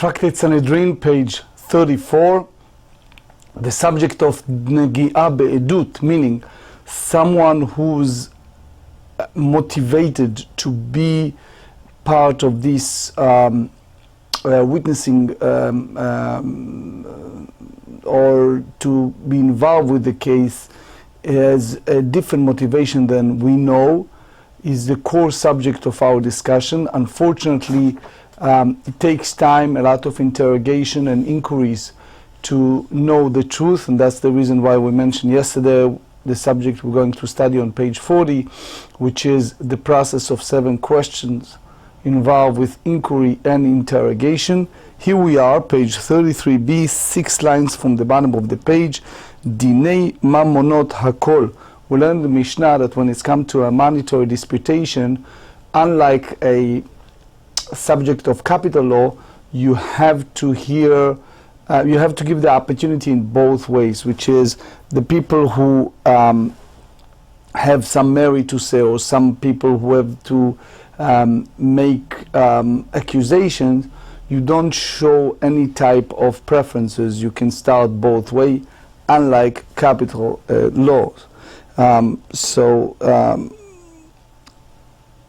Tractate Sanhedrin, page 34. The subject of Negi'ah be'edut, meaning someone who's motivated to be part of this witnessing or to be involved with the case has a different motivation than we know, is the core subject of our discussion. Unfortunately, it takes time, a lot of interrogation and inquiries to know the truth, and that's the reason why we mentioned yesterday the subject we're going to study on page 40, which is the process of 7 questions involved with inquiry and interrogation. Here we are, page 33b, 6 lines from the bottom of the page. Dinei mamonot hakol. We learned in the Mishnah that when it's come to a monetary disputation, unlike a subject of capital law, you have to hear, you have to give the opportunity in both ways, which is the people who have some merit to say, or some people who have to make accusations. You don't show any type of preferences. You can start both ways, unlike capital laws.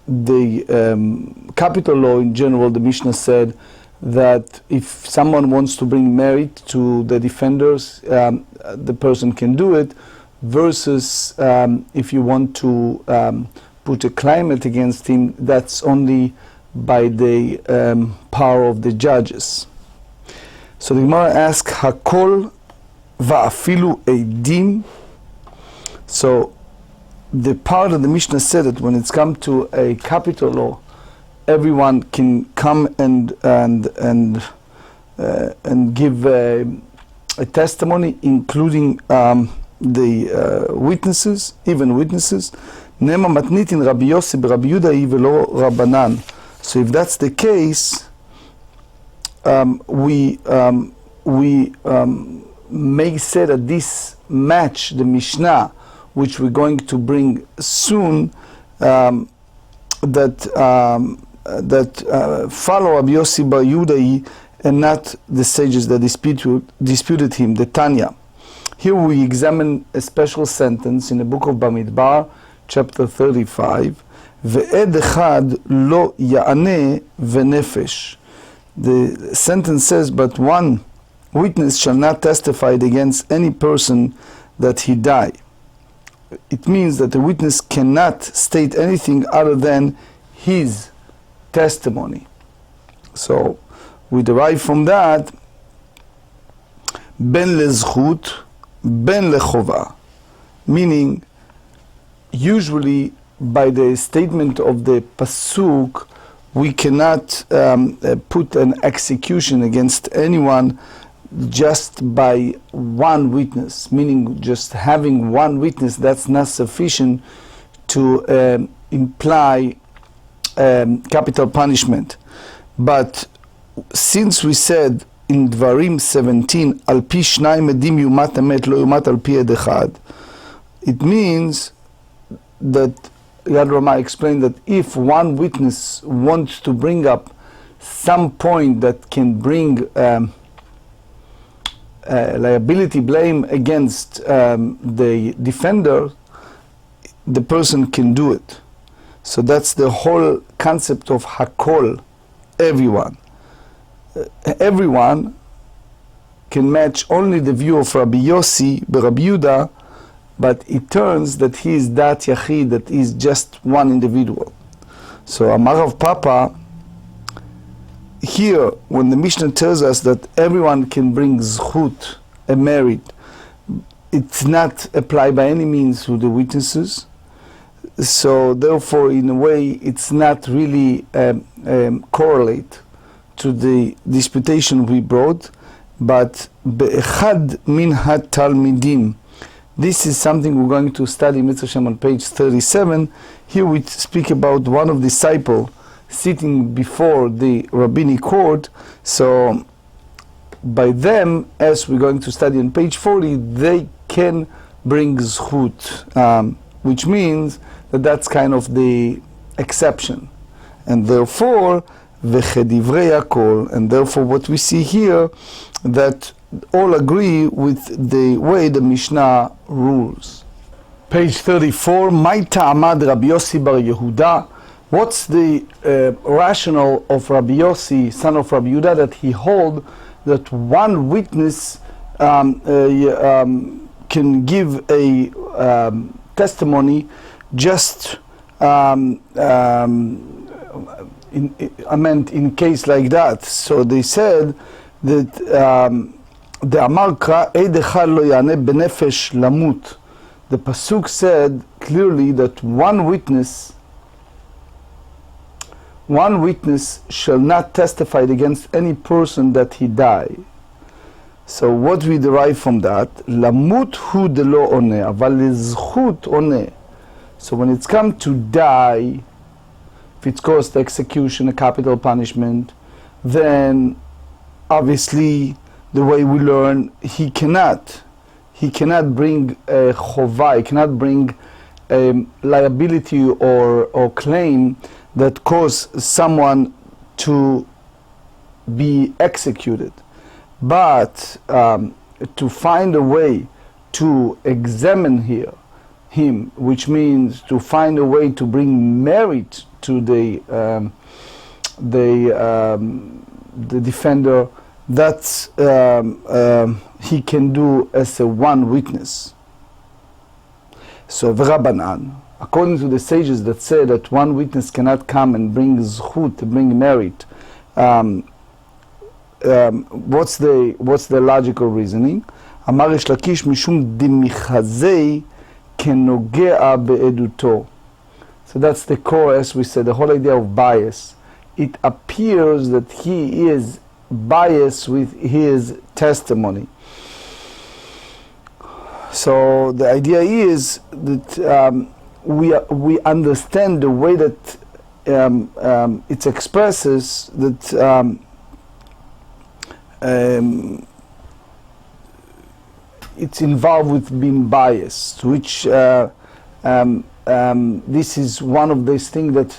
The capital law in general, the Mishnah said that if someone wants to bring merit to the defenders, the person can do it, versus if you want to put a claimant against him, that's only by the power of the judges. So the Gemara asks, Hakol va'afilu eidim. So the part of the Mishnah said that when it's come to a capital law, everyone can come and give a testimony, including the witnesses, even witnesses. Nema matnitin Rabbi Yossi b'Rabbi Yuda velo Rabbanan. So if that's the case, we may say that this match the Mishnah, which we're going to bring soon, that follow Rabbi Yossi bar Yudai and not the sages that disputed him, the Tanya. Here we examine a special sentence in the book of Bamidbar, chapter 35. Ve'ed echad lo ya'aneh v'nefesh. The sentence says, but one witness shall not testify against any person that he die. It means that the witness cannot state anything other than his testimony. So we derive from that ben lezchut, ben lechova, meaning usually by the statement of the pasuk we cannot put an execution against anyone just by one witness, meaning just having one witness, that's not sufficient to imply capital punishment. But since we said in Dvarim 17, Al pi shnayim edim yumat emet lo yumat al pi ed echad, it means that Yad Ramah explained that if one witness wants to bring up some point that can bring liability, blame against the defender, the person can do it. So that's the whole concept of Hakol, everyone. Everyone can match only the view of Rabbi Yossi, Rabbi Yuda, but it turns that he is dat yachid, that is just one individual. So Amar Rav Papa, here when the Mishnah tells us that everyone can bring zchut, a merit, it's not applied by any means to the witnesses. So therefore, in a way, it's not really correlate to the disputation we brought, but be'echad min ha-talmidim. This is something we're going to study Mitzvah Shem on page 37. Here we speak about one of the disciples sitting before the rabbinic court. So by them, as we're going to study on page 40, they can bring zchut, which means that that's kind of the exception. And therefore, וכדברי הכל, and therefore what we see here, that all agree with the way the Mishnah rules. Page 34, Mai ta'amad Rabbi Yossi bar Yehuda. What's the rationale of Rabbi Yossi, son of Rabbi Yehuda, that he hold that one witness can give a testimony just in case like that. So they said that the Amar Kra Eid Echad lo yaneh benefesh lamut. The pasuk said clearly that one witness shall not testify against any person that he die. So what we derive from that, lamut hu de lo oneh, aval lezchut oneh. So when it's come to die, if it's caused execution, a capital punishment, then obviously the way we learn, he cannot bring a chovah, he cannot bring a liability or claim that caused someone to be executed. But to find a way to examine him, which means to find a way to bring merit to the defender, that he can do as a one witness. So V'Rabbanan, according to the sages that say that one witness cannot come and bring zchut, bring merit, what's the logical reasoning? Amar Reish Lakish mishum dimichazei kenogea be'eduto. So that's the core, as we said, the whole idea of bias. It appears that he is biased with his testimony. So the idea is that we understand the way that it expresses that it's involved with being biased, which this is one of those things that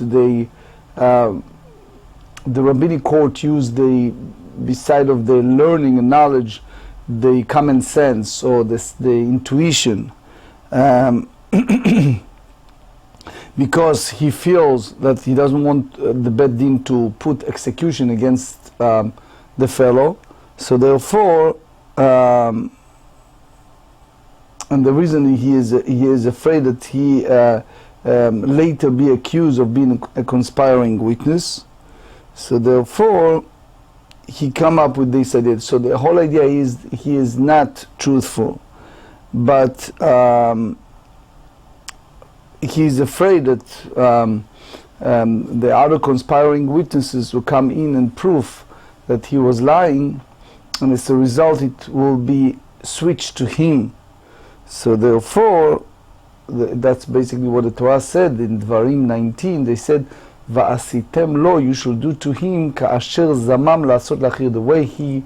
the rabbinic court used, beside of the learning and knowledge, the common sense or the intuition, because he feels that he doesn't want the Beit Din to put execution against the fellow. So therefore, and the reason he is afraid that he later be accused of being a conspiring witness. So therefore, he come up with this idea. So the whole idea is he is not truthful, but he is afraid that the other conspiring witnesses will come in and prove that he was lying, and as a result it will be switched to him. So therefore, that's basically what the Torah said in Dvarim 19. They said, Va'asitem lo, you should do to him ka'asher zamam la'asot la'achir, the way he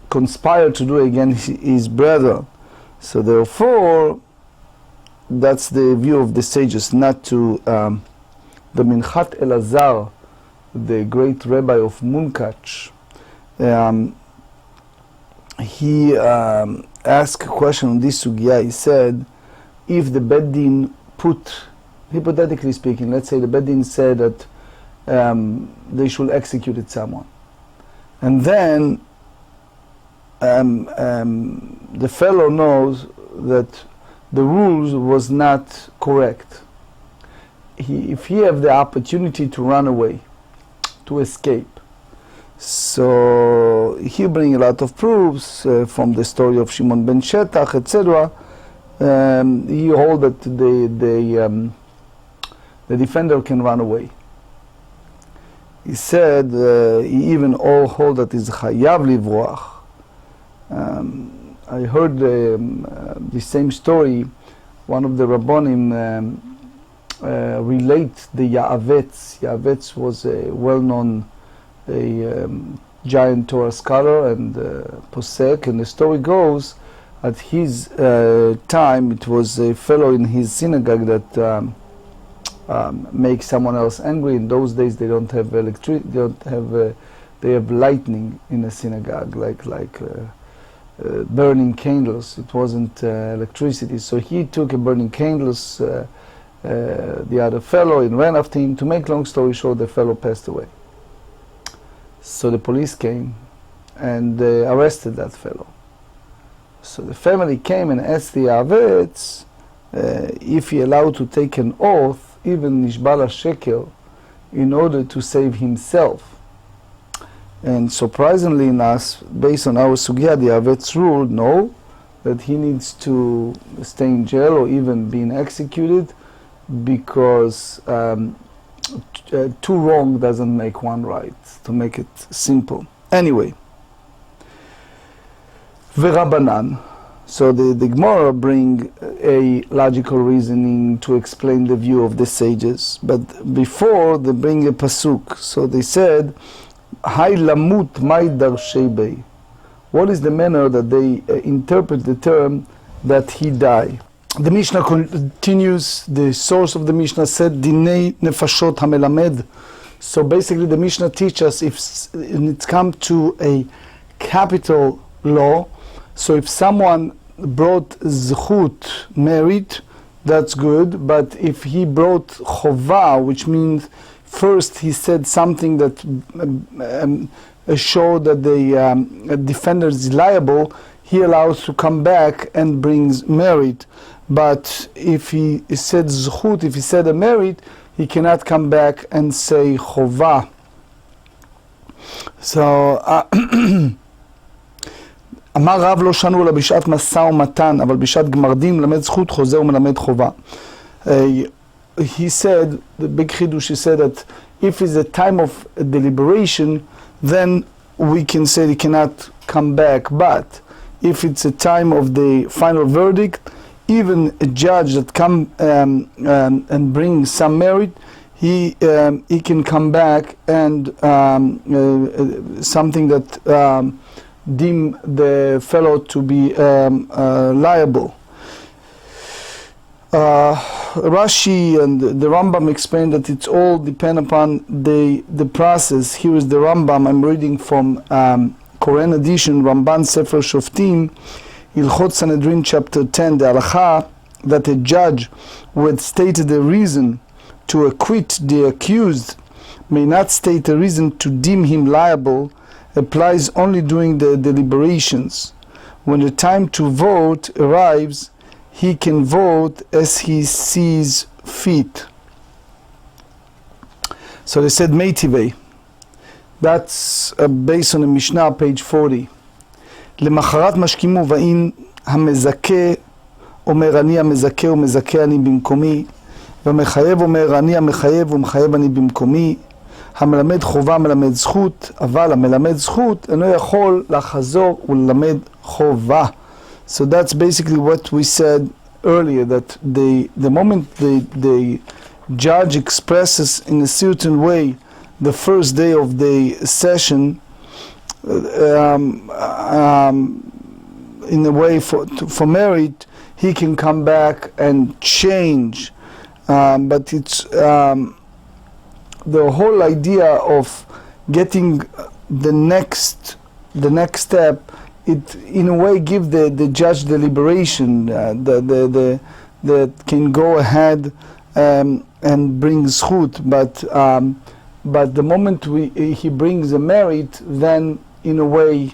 conspired to do against his brother. So therefore, that's the view of the sages, not to the Minchat Elazar, the great rabbi of Munkach. He asked a question on this sugya. He said, if the Beit Din put, hypothetically speaking, let's say the Beit Din said that they should execute someone, and then the fellow knows that the rules was not correct. If he have the opportunity to run away, to escape, so he bring a lot of proofs from the story of Shimon ben Shetach, etc. He hold that the defender can run away. He said he even all hold that is chayav livroach. I heard the same story. One of the Rabbonim relate the Ya'avetz. Ya'avetz was a well-known giant Torah scholar and posek, and the story goes, at his time, it was a fellow in his synagogue that make someone else angry. In those days, they don't have electricity. They have lightning in a synagogue, like burning candles. It wasn't electricity. So he took a burning candles. The other fellow and ran after him. To make long story short, the fellow passed away. So the police came and arrested that fellow. So the family came and asked the Avetz if he allowed to take an oath, even Nishbal HaSheker, in order to save himself. And surprisingly enough, based on our sugya, the Avetz ruled no, that he needs to stay in jail or even being executed, because two wrong doesn't make one right, to make it simple. Anyway, V'Rabanan. So the Gemara bring a logical reasoning to explain the view of the sages. But before, they bring a pasuk. So they said, Hai lamut mai darshei bei. What is the manner that they interpret the term that he died? The Mishnah continues. The source of the Mishnah said, Dinei nefashot hamelamed. So basically the Mishnah teaches if it comes to a capital law, so if someone brought zchut, merit, that's good, but if he brought chova, which means first he said something that showed that the defender is liable, he allows to come back and brings merit. But if he said zchut, if he said a merit, he cannot come back and say chova. So אמר רב לא שנו אלא בשעת משא ומתן, אבל בשעת גמרדים מלמד זכות חוזר ומלמד חובה. He said, the big chidush, he said that if it's a time of deliberation, then we can say he cannot come back. But if it's a time of the final verdict, even a judge that come and bring some merit, he can come back and something that deem the fellow to be liable. Rashi and the Rambam explain that it's all depend upon the process. Here is the Rambam. I'm reading from Korean edition, Ramban Sefer Shoftim, Ilchot Sanhedrin chapter 10, the halacha that a judge who had stated a reason to acquit the accused may not state a reason to deem him liable applies only during the deliberations. When the time to vote arrives, he can vote as he sees fit. So they said Meitivei. That's based on the Mishnah, page 40. למחרת משכים ובאים המזכה אומר אני המזכה ומזכה אני במקומי, והמחייב אומר אני המחייב ומחייב אני במקומי. המלמד חובה מלמד זכות, אבל המלמד זכות אינו יכול לחזור וללמד חובה. So that's basically what we said earlier, that the moment the judge expresses in a certain way the first day of the session, in a way for merit, he can come back and change. But it's the whole idea of getting the next step, it in a way give the judge the liberation that can go ahead and bring zchut, but the moment he brings a merit, then in a way,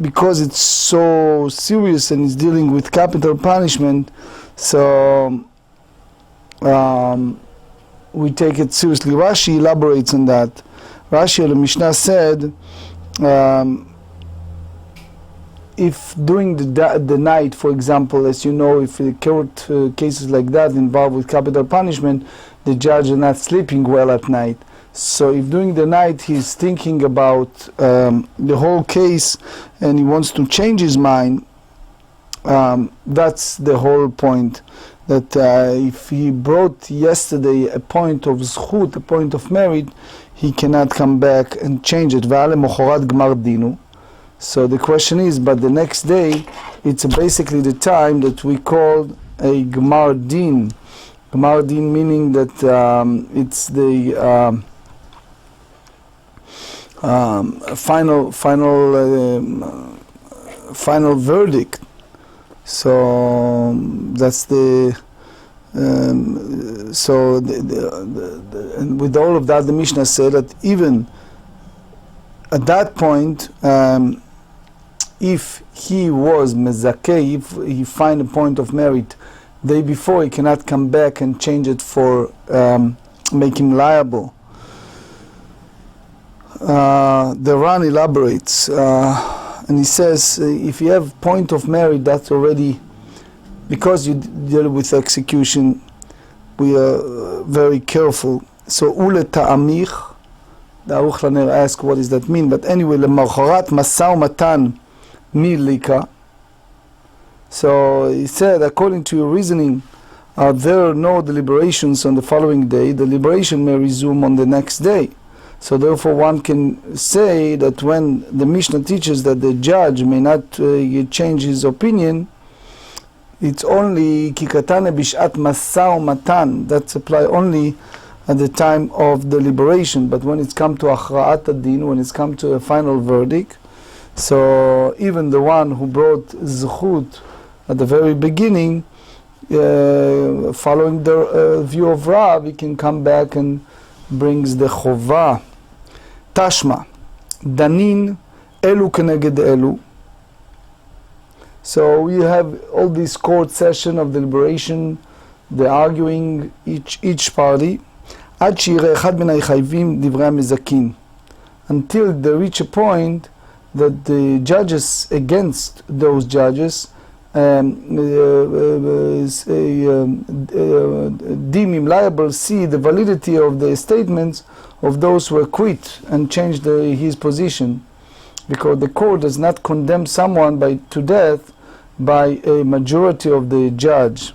because it's so serious and is dealing with capital punishment, so we take it seriously. Rashi elaborates on that. Rashi, the Mishnah said, if during the night, for example, as you know, if the court cases like that involved with capital punishment, the judge is not sleeping well at night. So if during the night he's thinking about the whole case and he wants to change his mind, that's the whole point. That if he brought yesterday a point of zchut, a point of merit, he cannot come back and change it. So the question is, but the next day, it's basically the time that we call a Gemar Din. Gemara din meaning that it's the final verdict. So that's the and with all of that, the Mishnah said that even at that point, if he was mezakeh, if he find a point of merit day before, he cannot come back and change it for make him liable. The Ran elaborates and he says if you have point of merit, that's already, because you deal with execution, we are very careful. So ule ta'amich, the Aruch Laner asked what does that mean, but anyway, lemarchorat masau matan milika. So he said, according to your reasoning, are there no deliberations on the following day? The deliberation may resume on the next day. So therefore one can say that when the Mishnah teaches that the judge may not change his opinion, it's only kikatane bishat masau matan, that's apply only at the time of deliberation. But when it's come to achra'at ad-din, when it's come to a final verdict, so even the one who brought zchut at the very beginning, following the view of Rav, he can come back and brings the chovah. Tashma, danin elu keneged elu. So we have all this court session of deliberation, the arguing each party, ad sheyireh echad min ha'chayvim divrei ha'mezakin, until they reach a point that the judges against those judges deem him liable, see the validity of the statements of those who acquit and change his position, because the court does not condemn someone to death by a majority of the judge.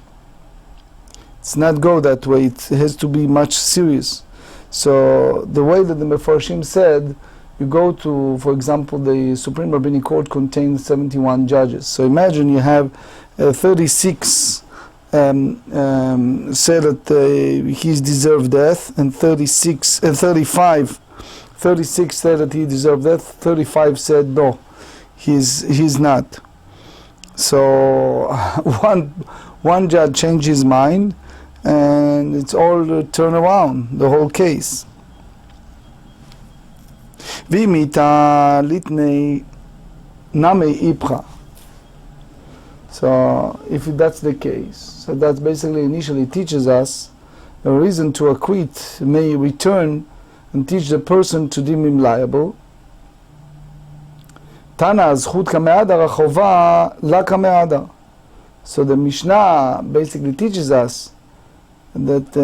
It's not go that way. It has to be much serious. So the way that the Mefarshim said, you go to, for example, the Supreme Rabbinic Court contains 71 judges. So imagine you have 36 say that he's deserved death, and 36 say that he deserved death, 35 said no, he's not. So one judge changed his mind, and it's all turn around, the whole case. V'imita litnei namei ipcha. So if that's the case, so that's basically initially teaches us a reason to acquit may return and teach the person to deem him liable. Tana zchut kame'adar achova la kame'adar. So the Mishnah basically teaches us that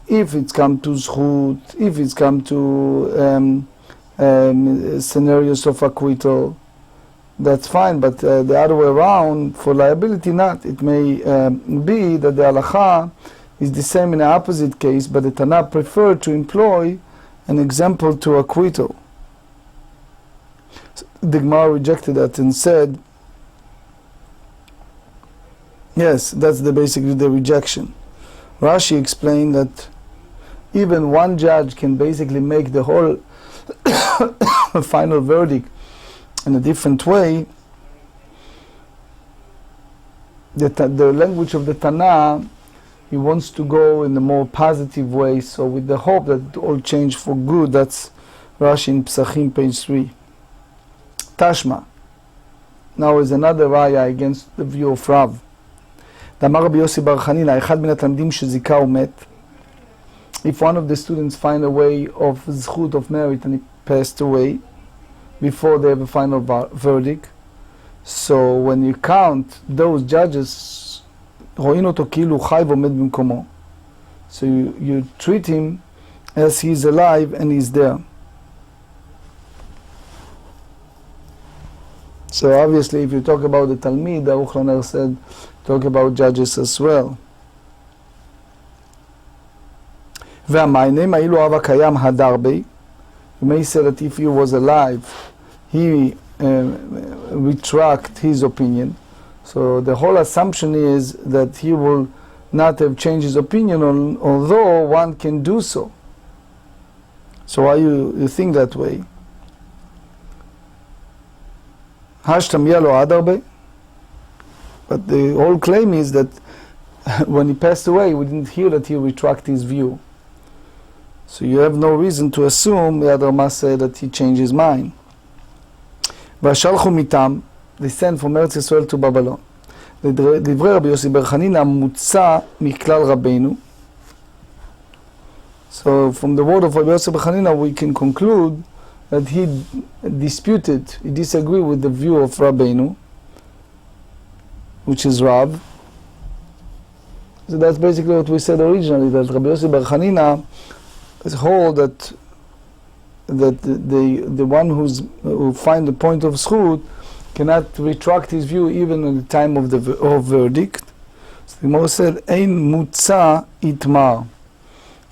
if it's come to zchut, if it's come to scenarios of acquittal, that's fine, but the other way around, for liability not. It may be that the halacha is the same in the opposite case, but the Tana preferred to employ an example to acquittal. So the Gemara rejected that and said, yes, that's basically the rejection. Rashi explained that even one judge can basically make the whole final verdict in a different way. The language of the Tana, he wants to go in a more positive way, so with the hope that it all change for good. That's Rashi in Psachim, page 3. Tashma. Now is another raya against the view of Rav. Damar Rabbi Yossi bar Chanina, echad min hatalmidim shezika umet. If one of the students find a way of zchut of merit and he passed away before they have a final verdict, so when you count those judges, רואים אותו כאילו חי ועומד במקומו. So you treat him as he's alive and he's there. So obviously if you talk about the Talmud, the Aruch Laner said, talk about judges as well. והמעיינים האלו אב הקיים הדר בי. You may say that if he was alive, he retract his opinion. So the whole assumption is that he will not have changed his opinion, although one can do so. So why you think that way? Hashtamia lo adarbe. But the whole claim is that when he passed away, we didn't hear that he retracted his view. So you have no reason to assume that he changed his mind. והשלחו מתם, they sent from ארץ ישראל to Babylon. לדברי רבי יוסי בר חנינא מוצא מכלל רבינו. So from the word of Rabbi Yossi bar Chanina we can conclude that he disagreed with the view of Rabbeinu, which is Rav. So that's basically what we said originally, that Rabbi Yossi bar Chanina is hold that the one who find the point of zchut cannot retract his view even at the time of the verdict. So the Gemara said, Ein mutza itmar.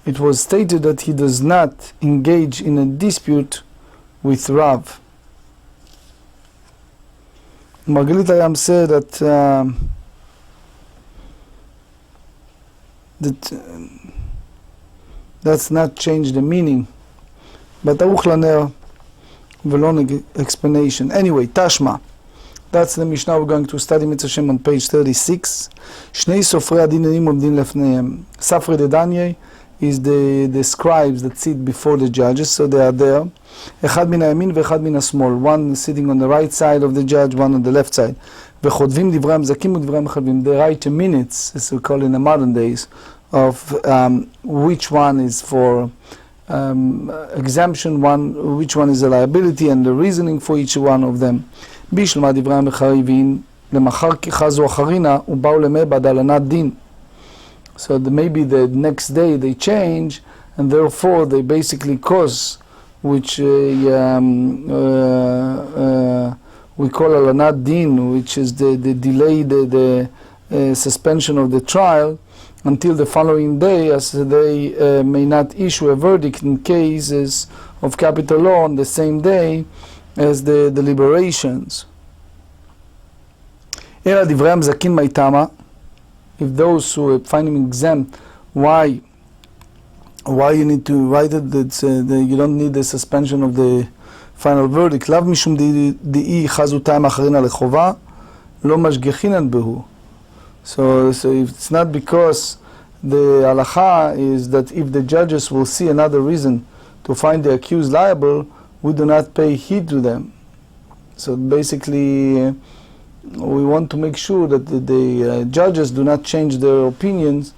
It was stated that he does not engage in a dispute with Rav. Margalit Ayam said that's not change the meaning, but Aruch Laner Velon explanation. Anyway, Tashma. That's the Mishnah we're going to study Mitzvah Shem on page 36. Shnei Sofrei Adinim Omdim Lefneim. Safrei Dedanye is the scribes that sit before the judges, so they are there. Echad min hayamin ve'echad min hasmol. One sitting on the right side of the judge, one on the left side. Ve'chodvim divrei hamzakim u'divrei hamchavim. They write the minutes, as we call in the modern days, of which one is for exemption, which one is a liability, and the reasoning for each one of them. Bishlma divrei hamchavim lemachar ki chazu acharina u'ba'u lemebad alanat din. So maybe the next day they change, and therefore they basically cause, which we call alanat din, which is the delay, the suspension of the trial until the following day, as they may not issue a verdict in cases of capital law on the same day as the deliberations. Ela divrei hamzakin ma'itama. If those who find him exempt, why you need to write it that you don't need the suspension of the final verdict? Lav mishum di'i chazutam acharina lechova lo mashgechinan behu. So if it's not because the halacha is that if the judges will see another reason to find the accused liable, we do not pay heed to them. So basically, we want to make sure that the judges do not change their opinions.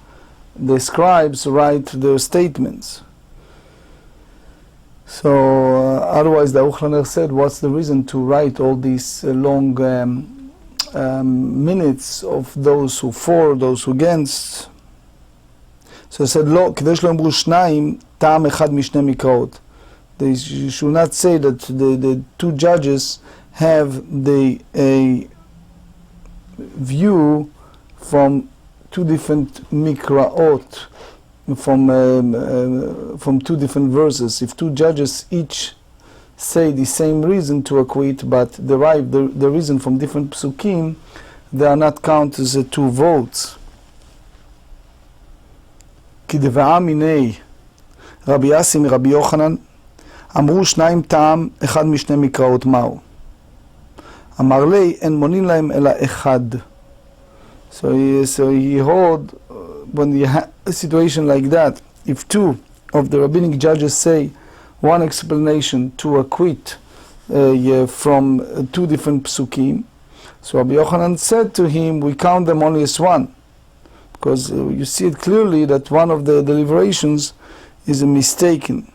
The scribes write their statements. So otherwise the Aruch Laner said, what's the reason to write all these long minutes of those who for, those who against? So he said, לא, כדי שלא יאמרו שניים, טעם אחד משני מקראות. They should not say that the two judges have a view from two different mikraot, from two different verses. If two judges each say the same reason to acquit, but derive the reason from different psukim, they are not counted as two votes. כי דבעה מיני רבי יאסי מרבי יוחנן אמרו שניים טעם אחד משני מקראות מהו אמר לי אין מונין להם אלא אחד. So he hold, when you have a situation like that, if two of the rabbinic judges say one explanation to acquit from two different psukim, so Rabbi Yochanan said to him, we count them only as one, because you see it clearly that one of the deliberations is mistaken.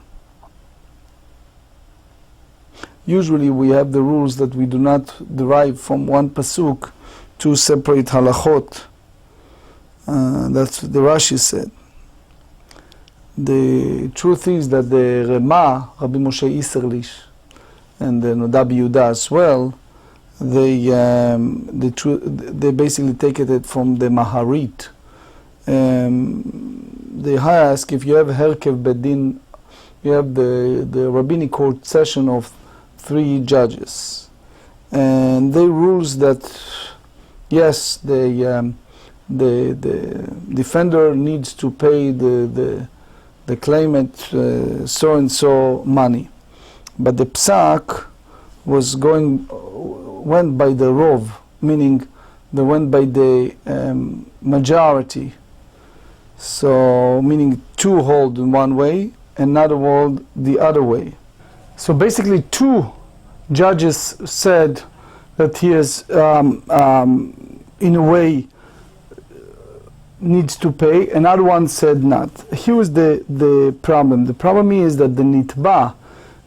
Usually we have the rules that we do not derive from one pasuk two separate halachot. That's what the Rashi said. The truth is that the Rema, Rabbi Moshe Isserlich, and the Nodab Yehuda as well, they basically take it from the Maharit. They ask if you have Herkev Bedin, you have the rabbinic court session of 3 judges, and they rules that yes, the defender needs to pay the claimant so and so money, but the psak went by the rov, meaning they went by the majority. So meaning two hold in one way, another hold the other way. So basically, two judges said that he is, in a way, needs to pay. Another one said not. Here is the problem. The problem is that the nitba,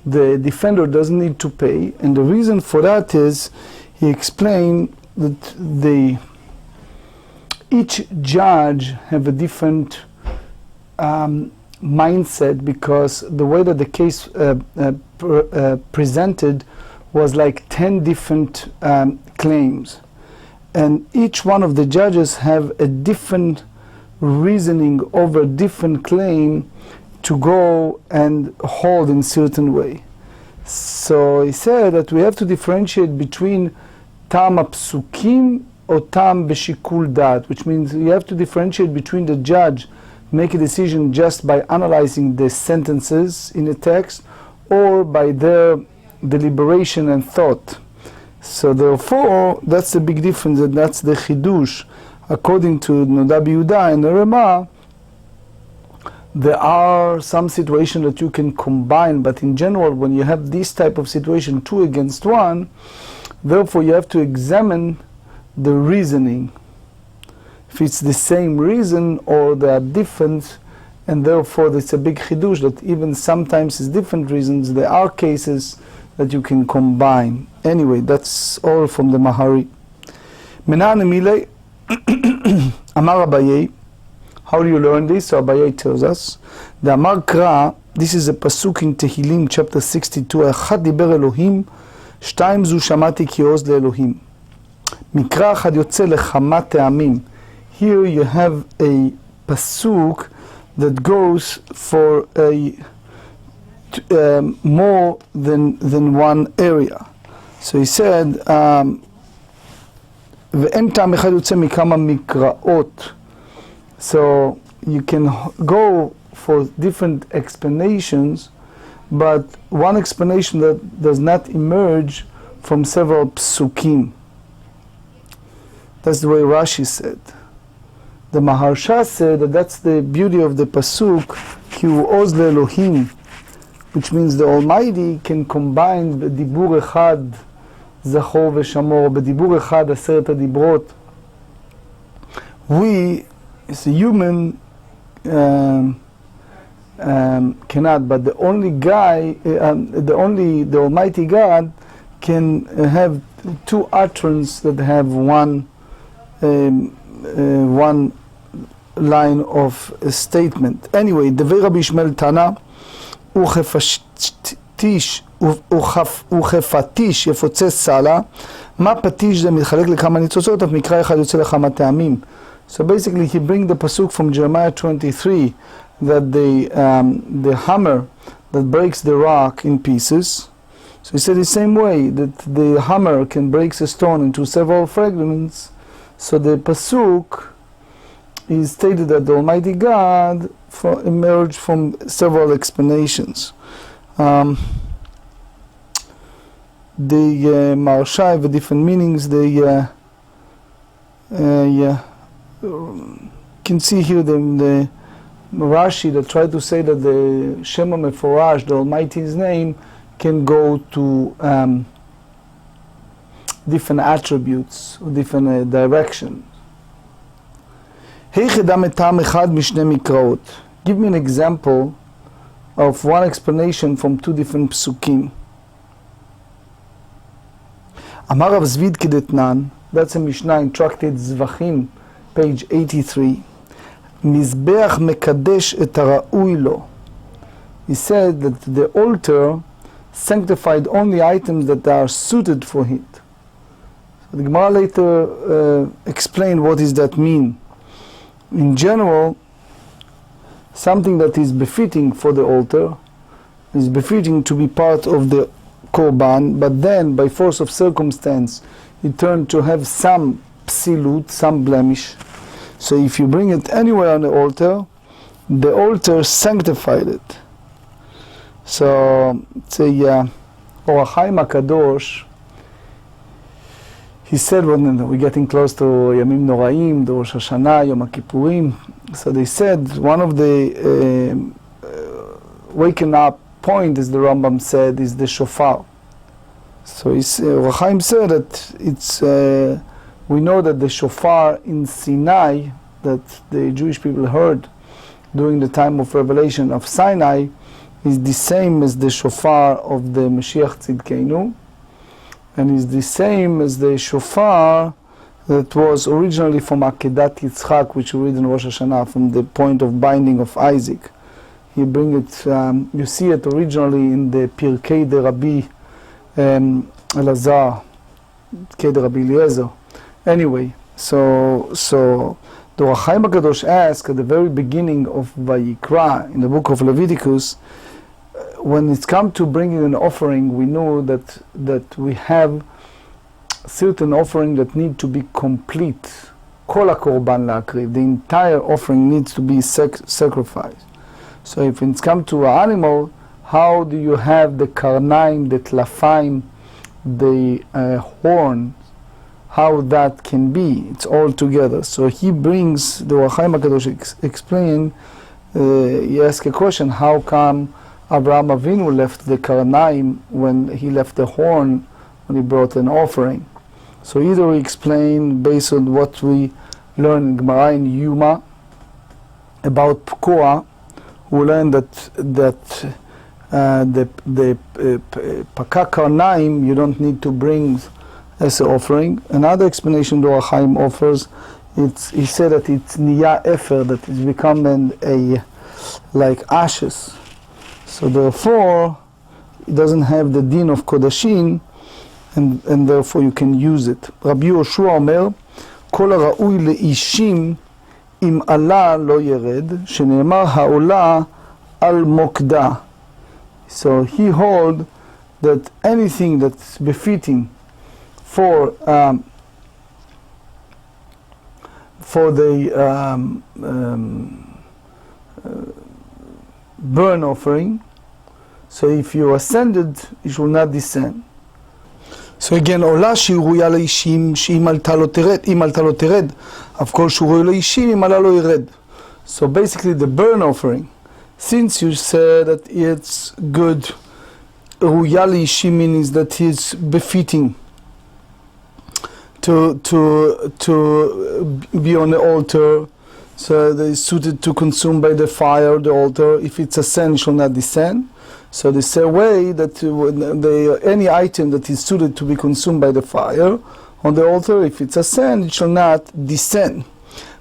the defender, doesn't need to pay, and the reason for that is, he explained that each judge have a different mindset, because the way that the case presented was like 10 different claims, and each one of the judges have a different reasoning over different claim to go and hold in certain way. So he said that we have to differentiate between tam psukim or tam b'shikul dat, which means you have to differentiate between the judge make a decision just by analyzing the sentences in the text, or by their deliberation and thought. So therefore, that's the big difference, and that's the chidush. According to Rabbi Yehuda and the Rema, there are some situations that you can combine, but in general, when you have this type of situation, 2 against 1, therefore you have to examine the reasoning. If it's the same reason or they are different, and therefore it's a big chidush that even sometimes it's different reasons, there are cases that you can combine. Anyway, that's all from the Mahari. Menan Emile Amar Abaye. How do you learn this? So Abaye tells us, the Amar Kra, this is a pasuk in Tehillim chapter 62, Echad diber Elohim, שתיים זו שמעתי כי עוז לאלוהים. מקרא אחד יוצא לכמה טעמים. Here you have a pasuk that goes for a more than one area. So he said, ואין טעם אחד יוצא מכמה מקראות. So you can go for different explanations, but one explanation that does not emerge from several psukim. That's the way Rashi said. The Maharsha said that that's the beauty of the pasuk, Ki hu oz leElohim, which means the Almighty can combine b'dibur echad zachor v'shamor, b'dibur echad 10 dibrot. We, as a human, cannot, but the only guy, the Almighty God can have 2 utterances that have one line of a statement. Anyway, Devei Rabbi Yishmael Tana, וכפטיש יפוצץ סלע, מה פטיש זה מתחלק לכמה ניצוצות, אף מקרא אחד יוצא לכמה טעמים. So basically he brings the pasuk from Jeremiah 23 that the hammer that breaks the rock in pieces. So he said the same way that the hammer can break a stone into several fragments. So the pasuk is stated that the Almighty God emerged from several explanations. The Maharsha have different meanings. They can see here the Rashi that tried to say that the Shema Meforash, the Almighty's name, can go to different attributes or different directions. Give me an example of one explanation from 2 different psukim. Amar Rav Zvid kedetnan, that's a Mishnah in Tractate Zvachim, page 83. Mizbeach mekadesh et hara'ui lo. He said that the altar sanctified only items that are suited for it. So the Gemara later explained what does that mean. In general, something that is befitting for the altar is befitting to be part of the korban, but then by force of circumstance it turned to have some silut, some blemish. So if you bring it anywhere on the altar sanctified it. So, Or HaChaim HaKadosh, he said when we're getting close to Yamim Noraim, the Rosh Hashanah, Yom Kippurim, so they said one of the waking up point, as the Rambam said, is the shofar. So Or HaChaim said that it's we know that the shofar in Sinai that the Jewish people heard during the time of revelation of Sinai is the same as the shofar of the Mashiach Tzidkeinu, and is the same as the shofar that was originally from Akedat Yitzchak, which we read in Rosh Hashanah, from the point of binding of Isaac. You bring it, you see it originally in the Pirkei de Rabbi Elazar, Pirkei de Rabbi Eliezer. Anyway, so the Or HaChaim HaKadosh asked at the very beginning of Vayikra, in the book of Leviticus, when it's come to bringing an offering, we know that we have certain offering that need to be complete. Kol HaKorban La'akriv, the entire offering needs to be sacrificed. So if it's come to an animal, how do you have the karnaim, the tlafaim, the horn? How that can be? It's all together. So he brings, the Or HaChaim HaKadosh explain, he asks a question, how come Abraham Avinu left the karnaim when he left the horn when he brought an offering? So either we explain based on what we learn in Gemara in Yoma about Pkoa, we learn that the Paka karnaim you don't need to bring as an offering. Another explanation the Or HaChaim offers, he said that it's niya efer, that it's become like ashes. So therefore, it doesn't have the din of kodashin, and therefore you can use it. Rabbi Yoshua Omer, Kol ha'ra'ui le'ishim im ala lo yered, shene'emar ha'ola al mokda. So he hold that anything that's befitting for the burn offering. So if you ascended, you should not descend. So again, עולה שהיא ראויה לאישים, שאם עלתה לא תרד, אם עלתה לא תרד, אף כל שהוא ראוי לאישים, אם עלה לא ירד. So basically the burn offering, since you said that it's good, ראויה לאישים means that it's befitting to be on the altar, so they is suited to consume by the fire, the altar. If it's ascend, it shall not descend. So they say way that any item that is suited to be consumed by the fire on the altar, if it's ascend, it shall not descend.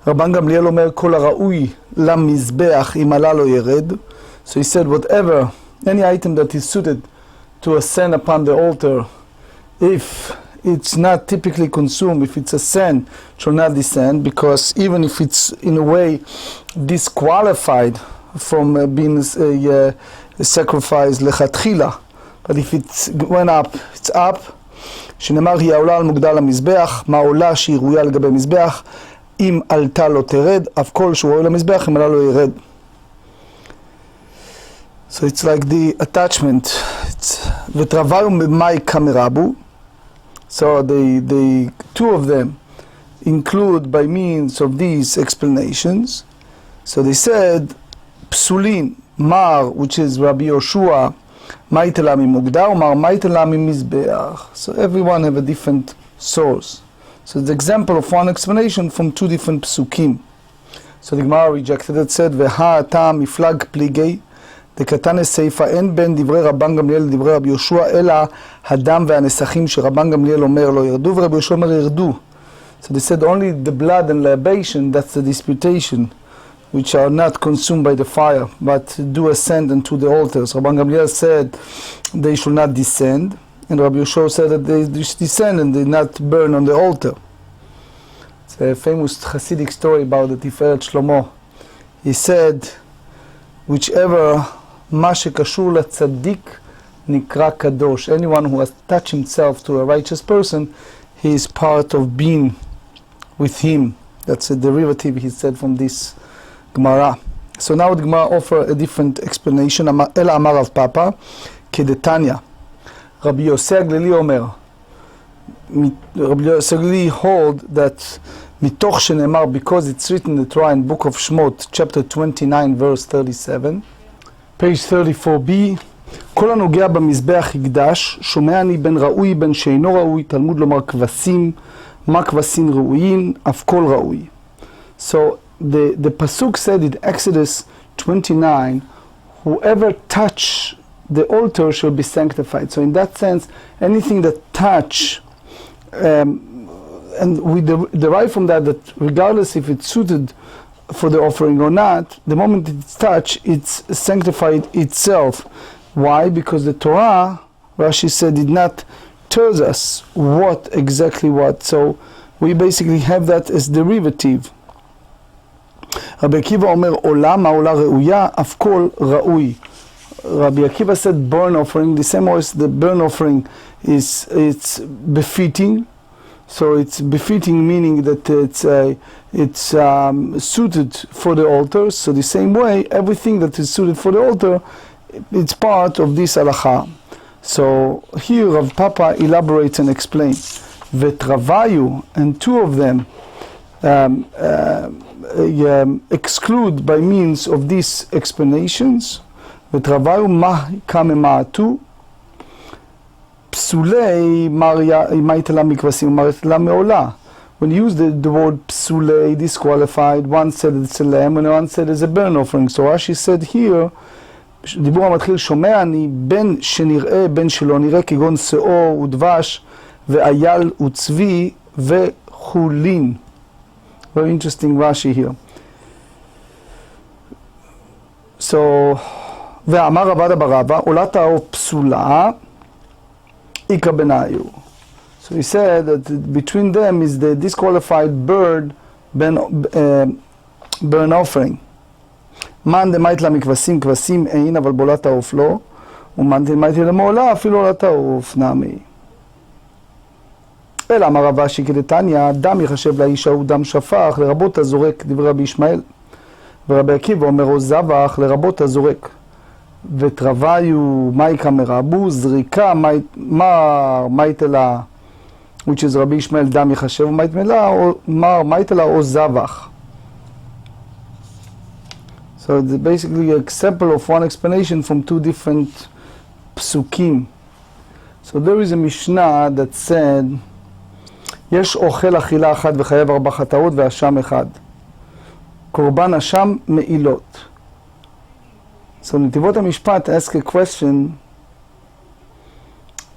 Rabban Gamliel Omer Kol ha'ra'ui lamizbeach im ala lo yered. So he said whatever, any item that is suited to ascend upon the altar, if it's not typically consumed, if it's ascend, it shall not descend, because even if it's in a way disqualified from being sacrificed lechatchila, but if it went up, it's up. שנאמר היא העולה על מוגדל המזבח, מה עולה שהיא ראויה לגבי מזבח, אם עלתה לא תרד, אף כל שהוא ראוי למזבח, אם עלה לא ירד. So it's like the attachment. ותרוויו במאי כמרבו. So the two of them include by means of these explanations. So they said, Psulin, Mar, which is Rabbi Yoshua, Maitela Mimugda, Mar Maitela Mimizbeach. So everyone have a different source. So it's the example of one explanation from two different psukim. So the Gemara rejected it, said, Veha ata miflag pligei, דקתן הסייפה, אין בין דברי רבן גמליאל לדברי רבי יהושע, אלא הדם והנסחים שרבן גמליאל אומר לא ירדו, ורבי יהושע אומר ירדו. So they said only the blood and libation, that's the disputation, which are not consumed by the fire, but do ascend into the altars. Rabban Gamliel said they should not descend, and Rabbi Yeshua said that they descend and they not burn on the altar. It's a famous Hasidic story about the Tiferet Shlomo. He said, whichever מה שקשור לצדיק נקרא קדוש. Anyone who has touched himself to a righteous person, he is part of being with him. That's a derivative, he said, from this Gemara. So now the Gemara offer a different explanation. Ela amar Rav Papa, kedetanya. Rabbi Yosef Glili Omer. Rabbi Yosef Glili hold that mitoch shenemar, because it's written in the Torah in Book of Shmot, chapter 29, verse 37, page 34b, כל הנוגע במזבח יקדש, שומע אני בין ראוי בין שאינו ראוי, תלמוד לומר כבשים, מה כבשים ראויים, אף כל ראוי. So the pasuk said in Exodus 29, whoever touch the altar shall be sanctified. So in that sense, anything that touch, and we derive from that regardless if it's suited for the offering or not, the moment it's touched, it's sanctified itself. Why? Because the Torah, Rashi said, did not tell us what exactly what. So we basically have that as derivative. Rabbi Akiva Omer, Ola ma'ola re'uya, af kol ra'ui. Rabbi Akiva said burn offering, the same as the burn offering it's befitting. So it's befitting, meaning that it's suited for the altar. So the same way, everything that is suited for the altar, it's part of this halacha. So here Rav Papa elaborates and explains. Vetravayu, and two of them exclude by means of these explanations. Vetravayu ma kamematu. Psulei maitela mikvasim maitela meola. When you use the word psulei, disqualified, one said it's a lamb and one said it's a burnt offering. So Rashi said here, דיבור המתחיל שומע אני בין שנראה בין שלא נראה כגון שאור ודבש ואייל וצבי וחולין. Very interesting Rashi here. So ואמר רבא ברבא עולת האור פסולה איכא בנאיו. So he said that between them is the disqualified burn offering. מן דמית לה מכבשים, כבשים אין, אבל בולת העוף לא, ומן דמית לה מעולה, אפילו עולת העוף נעמי. אלא אמר רב אשי כדתניא, דם יחשב לאיש ההוא דם שפך, לרבות הזורק, דברי רבי ישמעאל. ורבי עקיבא אומר או זבח, לרבות הזורק. ותרוויו מייקה מרבו, זריקה מית לה, which is רבי ישמעאל דם יחשב, ומית מלה, מית לה או זבח. So it's basically an example of one explanation from two different psukim. So there is a Mishnah that said, יש אוכל אכילה אחת וחייב 4 חטאות ואשם אחד. קורבן אשם מעילות. So נתיבות המשפט ask a question,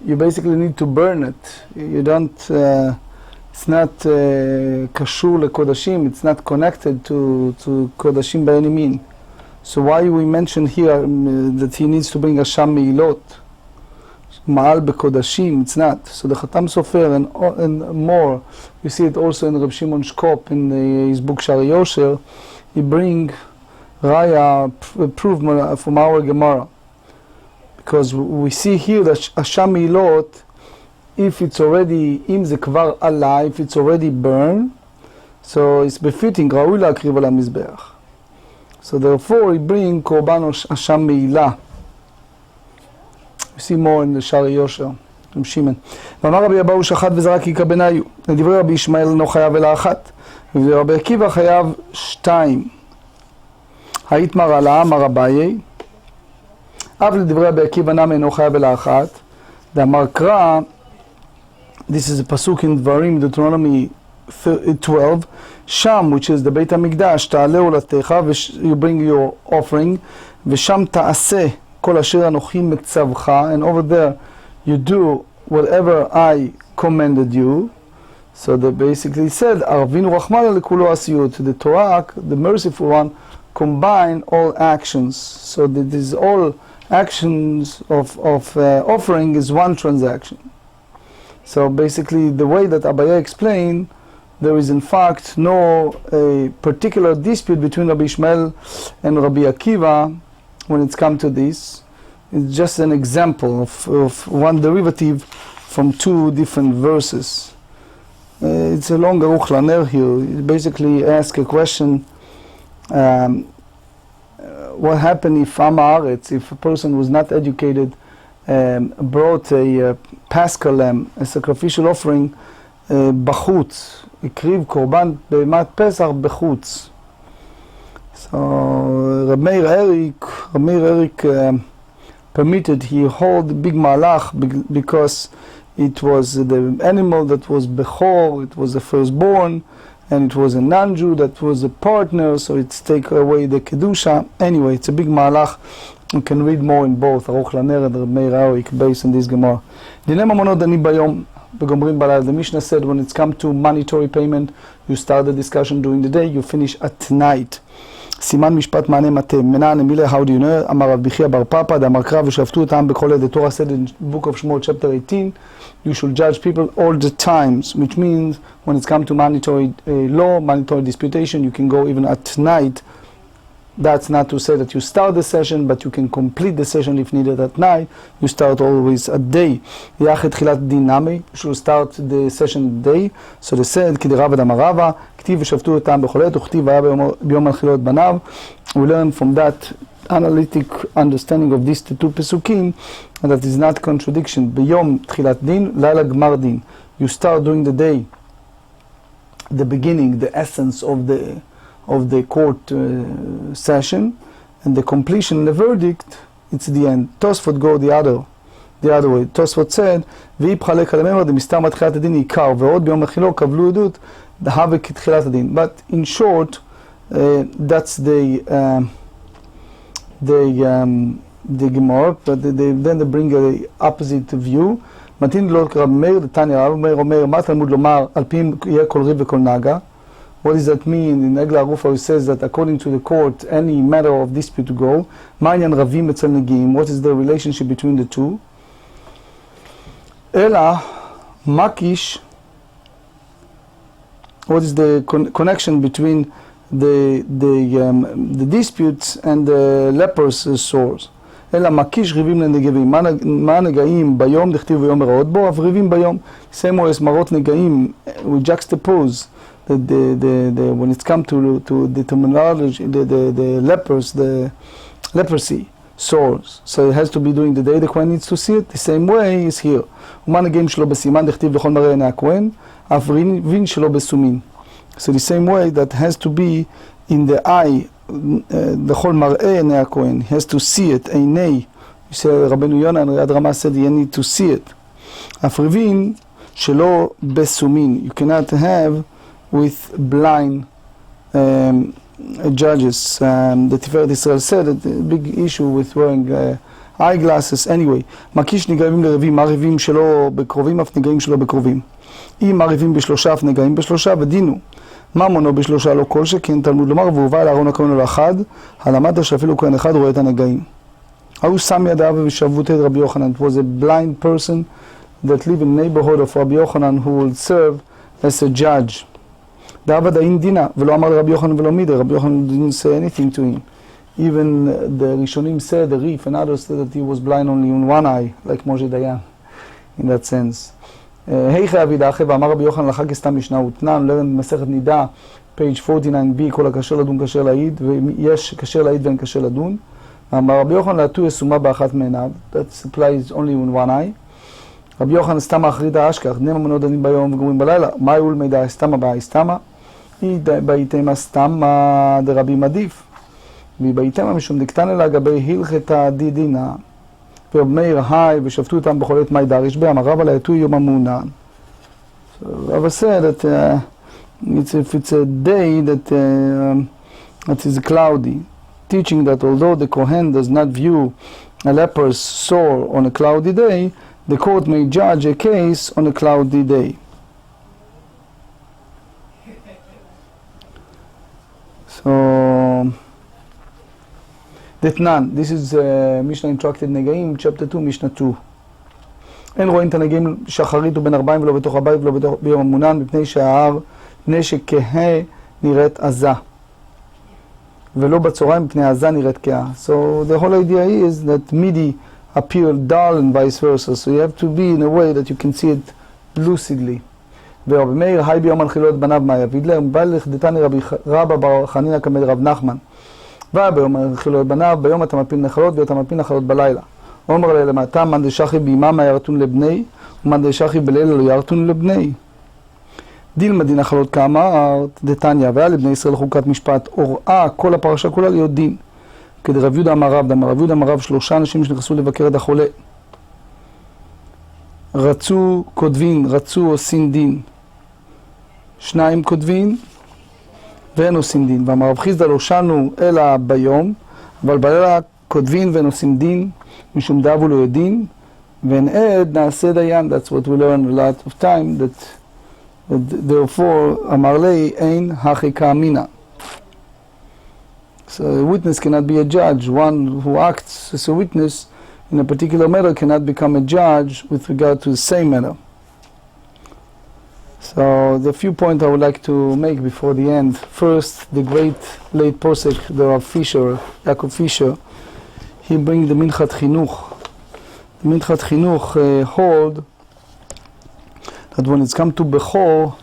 you basically need to burn it. You don't, it's not קשור לקודשים, it's not connected to קודשים by any mean. So why we mention here that he needs to bring Asham Meilot, Ma'al Bekodashim, it's not. So the Khatam Sofer and more, we see it also in Reb Shimon Shkop in his book Shari Yosher, he bring Raya, proof from our Gemara. Because we see here that Asham Meilot, if it's already, im ze kvar alive, if it's already burned, so it's befitting, ראוי להקריב על המזבח. So therefore, he bring korban asham meila. We see more in the Shari Yosher, from Shimon. ואמר רבי אבאו שחט וזרק איכא בנאיו. לדברי רבי ישמעאל אינו חייב אלא אחת. ורבי עקיבא חייב 2. היית מרא לה, אמר אביי. אף לדברי רבי עקיבא נמי אינו חייב אלא אחת. דאמר קרא, this is a pasuk in Dvarim, Deuteronomy 12, Sham, which is the Beit HaMikdash, תעלה עולתך, you bring your offering, ושם תעשה כל אשר אנוכי מצווך, and over there you do whatever I commanded you. So they basically said, ערבינו רחמנא לכולו עשיות. The Torah, the merciful one, combine all actions. So that is all actions of offering is one transaction. So basically, the way that Abaye explained, there is in fact no particular dispute between Rabbi Ishmael and Rabbi Akiva when it's come to this. It's just an example of one derivative from two different verses. it's a long Aruch Laner here. It basically asks a question, what happened if Am Haaretz, if a person was not educated, brought a paschal lamb, a sacrificial offering, בחוץ, הקריב קורבן בהמת פסח בחוץ. So Rabbi Meir Eric permitted he hold big malach because it was the animal that was bechor, it was the firstborn, and it was a non-Jew that was a partner, so it's take away the kedusha. Anyway, it's a big malach. You can read more in both Aruch Laner and Rabbi Meir Eric based on this Gemara. Dinei mamonot dani bayom begomrim balad. The Mishnah said when it's come to monetary payment, you start the discussion during the day, you finish at night. סימן משפט מענה מטה, מנען אמילה, how do you know? אמר רב ביחיא בר פפא, דאמר קרא ושפטו את העם בכל עת. The Torah said in book of Shemot chapter 18, you should judge people all the times, which means when it's come to mandatory law, mandatory disputation, you can go even at night. That's not to say that you start the session, but you can complete the session if needed at night. You start always at day. יחד תחילת דין נמי, you should start the session at day. So they said, כי דרבא דאמר רבא, כתיב ושפטו את העם בכל עת, וכתיב היה ביום מלכילות בניו. We learn from that analytic understanding of these two pesukim that is not contradiction. ביום תחילת דין, לילה גמר דין. You start during the day, the beginning, the essence of the court session, and the completion, the verdict, it's the end. Tosfot go the other way. Tosfot said, ויפחלק על הממר דמסתר מתחילת הדין עיקר, ועוד ביום מחילו קבלו עדות, דהווה כתחילת הדין. But in short, that's the Gemara, but then they bring an opposite view. מתאים לו רבי מאיר, דתניא רבי מאיר אומר, מה תלמוד לומר, על פיהם יהיה כל ריב וכל נגע? What does that mean? In Egla Arufa it says that according to the court, any matter of dispute to go. Ma'anyan ravim etzel negim. What is the relationship between the two? Ela makish. What is the connection between the disputes and the leper's sores? Ela makish rivim lenegavim. Ma negaim bayom dechtiv vayom merod bo av rivim bayom. Same way as marot negaim, we juxtapose. When it's come to the terminology, the lepers, the leprosy sores, so it has to be during the day. The Kohen needs to see it. The same way is here. So the same way that has to be in the eye. The whole mar'eh Kohen has to see it. Einei. You say Rabbeinu Yonah and Riyad Rama said you need to see it. Afrivin shelo besumin. You cannot have with blind judges. The Tiferet Israel said that the big issue with wearing eyeglasses. Anyway, מקיש נגעים לרבים, הרבים שלו בקרובים, אף נגעים שלו בקרובים. אם הרבים בשלושה, אף נגעים בשלושה, ודינו. מה מונו בשלושה לא כל שכן, תלמוד לומר, והוא בא אל אהרון הכהן על אחד, הלמדת שאפילו כהן אחד רואה את הנגעים. ההוא שם ידיו ושבותי את רבי יוחנן. It was a blind person that lived in the neighborhood of Rabbi Yochanan who will serve as a judge. דעבד אין דינה, ולא אמר לרבי יוחנן ולא מידר. רבי יוחנן didn't say anything to him. Even the Rishonim said, the Rif and others said that he was blind only in one eye, like Moshe Dayan, in that sense. היכי אבידחי, ואמר רבי יוחנן לך כסתם משנה ותנן, learn מסכת נידה, page 49b, כל הכשר לדון כשר להעיד, ויש כשר להעיד ואין כשר לדון. אמר רבי יוחנן להטו יסומה באחת מעיניו, that applies only in one eye. רבי יוחנן סתמה אחרית האשכח, דנם מנות דנים ביום וגומרים בלילה, מה יעול מידע, סתמה בה, סתמה, היא בהיתמה סתמה דרבי מדיף. ובהיתמה משום דקטן אלה גבי הלכתה דידינה, ורב מאיר היי ושפטו אותם בכל עת מי דריש בהם, הרב עלי עטו יום המעונן. Rabbi said that if it's a day that is cloudy, teaching that although the Kohen does not view a leper's sore on a cloudy day, the court may judge a case on a cloudy day. So, Detnan, this is Mishnah in Tractate Negaim, chapter 2, Mishnah 2. אין רואים את הנגעים שחרית ובין 40 ולא בתוך הבית ולא ביום המונן, מפני שההר, מפני שכהה נראית עזה. ולא בצהריים מפני עזה נראית כהה. So the whole idea is that midi appear dull and vice versa. So you have to be in a way that you can see it lucidly. ורבי מאיר, היי ביום הנחילו את בניו מה יביד להם, בא לכדתני רבא בר חנינא כמד רב נחמן. ביום הנחילו את בניו, ביום אתה מפיל נחלות ואתה מפיל נחלות בלילה. אומר לה למעתה, מן דשחי ביממה ירתון לבני, ומן דשחי בלילה לא ירתון לבני. דילמה דין נחלות כאמרת, דתניא, והיה לבני ישראל חוקת משפט, הוראה כל הפרשה כולה להיות דין. כדי רב יהודה אמר רב, 3 אנשים שנכנסו לבקר את החולה. רצו כותבין, רצו עושים דין. 2 כותבין ואין עושים דין. ואמר רב חיסדא לא שנו אלא ביום, אבל בלילה כותבין ואין עושים דין, משום דאבו לא יודעים, ואין עד נעשה דיין. That's what we learn a lot of time, that therefore אמר לי אין הכי כאמינא. So a witness cannot be a judge. One who acts as a witness in a particular matter cannot become a judge with regard to the same matter. So the few points I would like to make before the end. First, the great late posek, the Rav Fisher, Yaakov Fisher, he brings the Minchat Chinuch. The Minchat Chinuch hold that when it's come to Bechor,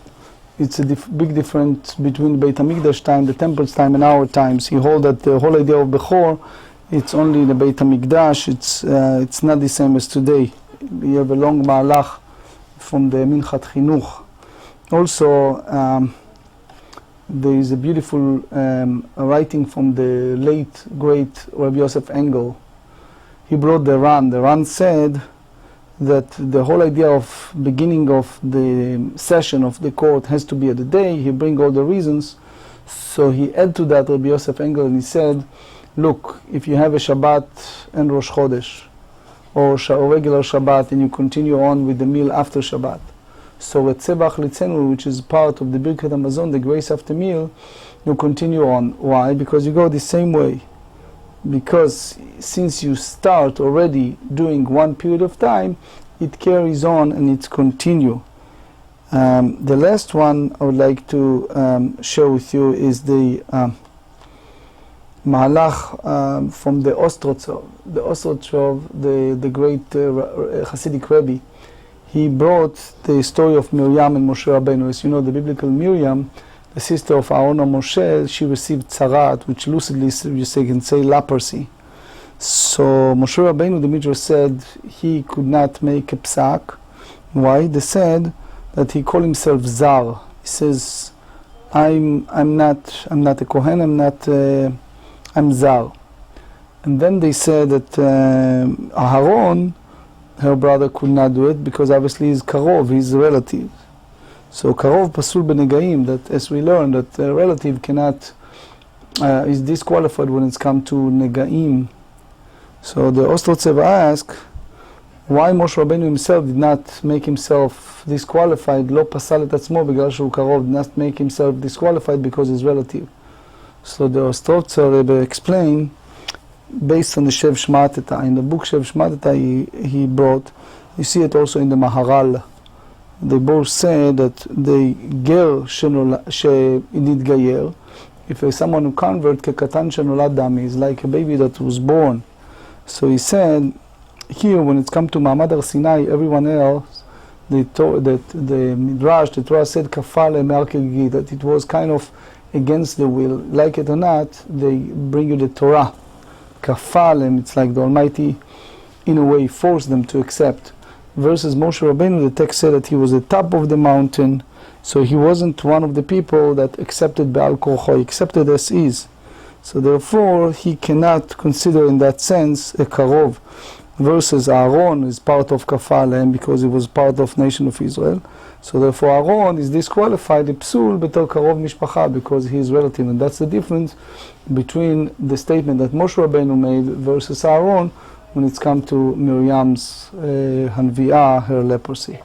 it's a big difference between Beit HaMikdash time, the temple's time, and our times. He holds that the whole idea of Bechor, it's only in the Beit HaMikdash, it's not the same as today. We have a long ma'alach from the Minchat Chinuch. Also, there is a beautiful writing from the late, great Rabbi Yosef Engel. He brought the Ran. The Ran said that the whole idea of beginning of the session of the court has to be at the day. He bring all the reasons. So he add to that Rabbi Yosef Engel and he said, look, if you have a Shabbat and Rosh Chodesh, or regular Shabbat, and you continue on with the meal after Shabbat, so at Tzevach Litzenu, which is part of the Birkat Hamazon, the grace after meal, you continue on. Why? Because you go the same way. Because since you start already doing one period of time, it carries on and it's continue. The last one I would like to share with you is the Mahalach from the Ostrotzov. The Ostrotzov, the great Hasidic Rebbe, he brought the story of Miriam and Moshe Rabbeinu. As you know, the biblical Miriam, the sister of Aaron and Moshe, she received tzarat, which lucidly you can say leprosy. So Moshe Rabbeinu, the Midrash said, he could not make a psak. Why? They said that he called himself Zar. He says, I'm not a Kohen, I'm Zar. And then they said that Aharon, her brother, could not do it because obviously he's Karov, he's a relative. So Karov Pasul Benegaim, that as we learned, that a relative cannot, is disqualified when it's come to Negaim. So the Ostrotzev asked, why Moshe Rabbeinu himself did not make himself disqualified, lo pasal et atzmo b'gלל shu Karov, did not make himself disqualified because he's relative. So the Ostrotzev explained, based on the Shev Shmateta, in the book Shev Shmateta he brought, you see it also in the Maharal. They both say that the ger she'nitgayer, if someone who convert kekatan shenolad dami, is like a baby that was born. So he said, here when it's come to Ma'amad Har Sinai, everyone else, the Midrash, the Torah said kafal me'arkegi, that it was kind of against the will. Like it or not, they bring you the Torah. Kafalem, it's like the Almighty, in a way, forced them to accept. Versus Moshe Rabbeinu, the text said that he was at the top of the mountain, so he wasn't one of the people that accepted Be'al Korcho, he accepted as is. So therefore, he cannot consider in that sense a Karov. Versus Aaron is part of Kafalem because he was part of nation of Israel. So therefore Aaron is disqualified, Psul betor Karov Mishpacha, because he is relative. And that's the difference between the statement that Moshe Rabbeinu made versus Aaron when it's come to Miriam's Hanvi'ah, her leprosy.